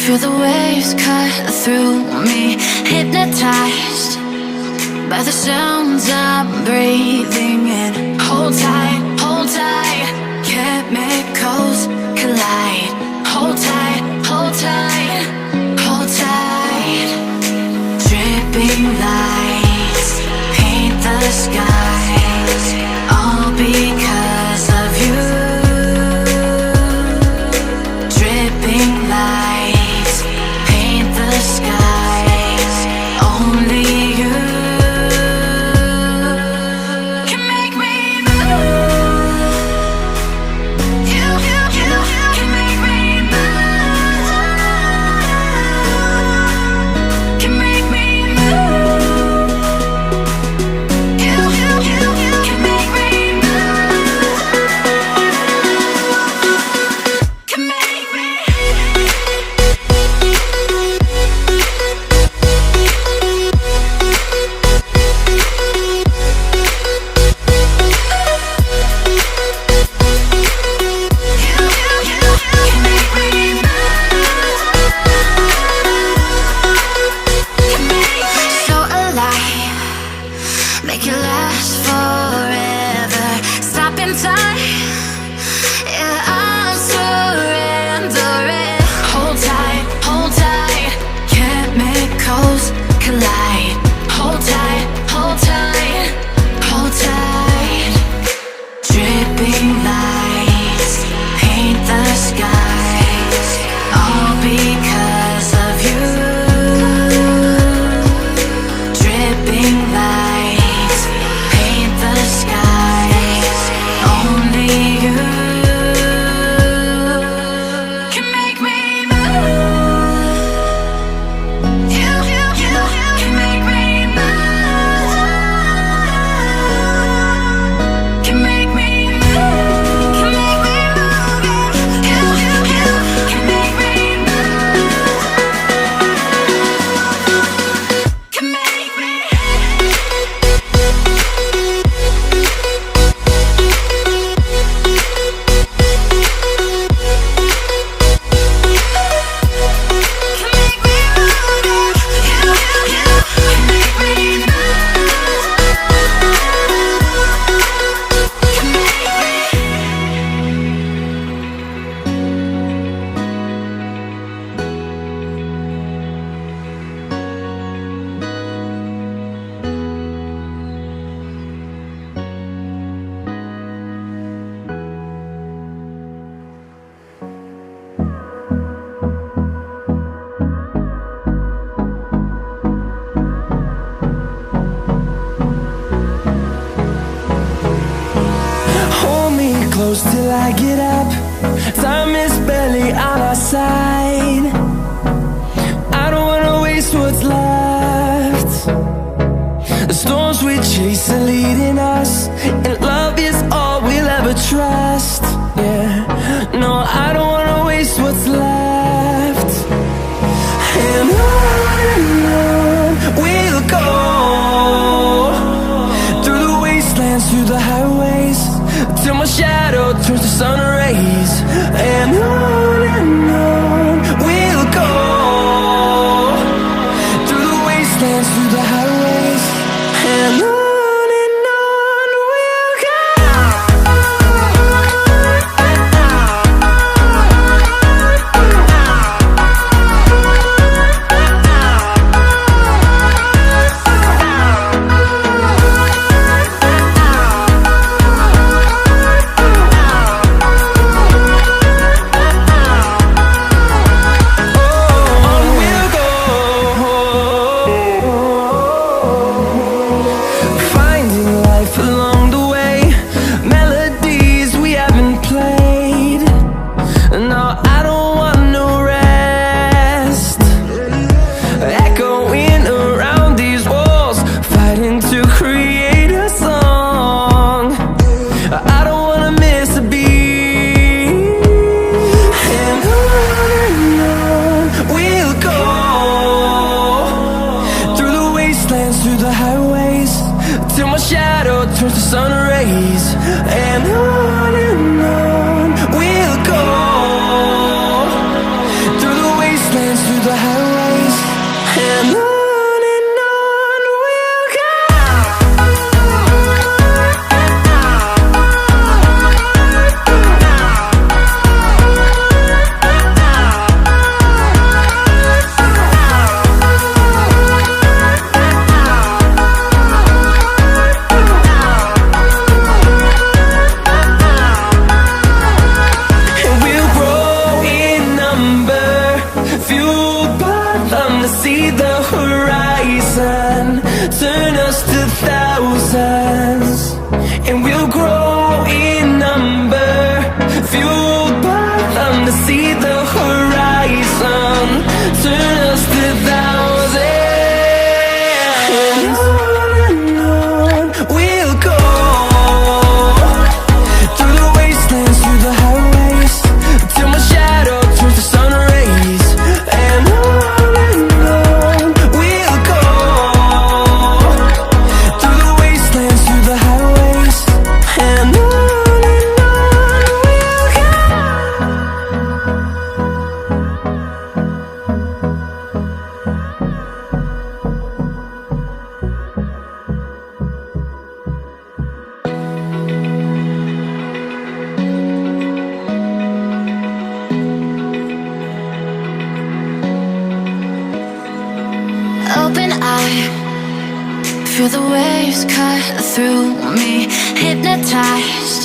Feel the waves cut through me, hypnotized by the sounds I'm breathing in. Hold tight, chemicals collide. Hold tight, hold tight, hold tight. Dripping lights paint the skies, all because of you. Dripping lights paint the skies, only you can make me move. You can make me move. Can make me move. You can make me move. Can make me. So alive, make it last forever. Stop in time, yeah, I'm surrendering. Hold tight, chemicals collide. Hold tight, hold tight, hold tight. Dripping lights paint the skies, all because of you. Dripping lights paint the skies, only you can make me move. You can make me move. Can make me move. Can make me move. You can make me move. Can make me. Hold me close till I get up. Time is barely on our side. I don't wanna waste what's left. The storms we chase are leading us, and love is all we'll ever trust. Yeah, no, I don't wanna waste what's left. And on we'll go, through the wastelands, through the highways, till my shadow turns to sun rays. And on we'll go, through the wastelands, through the highways, and on we'll go. Turns to sun rays, and on we'll go, through the wastelands, grow in number, fueled by them to see the horizon, turn us to thousands. And on we'll go, through the wastelands, through the highways, till my shadow turns to sun rays. And on we'll go, through the wastelands, through the highways. And on we'll go. Open eye, feel the waves cut through me, hypnotized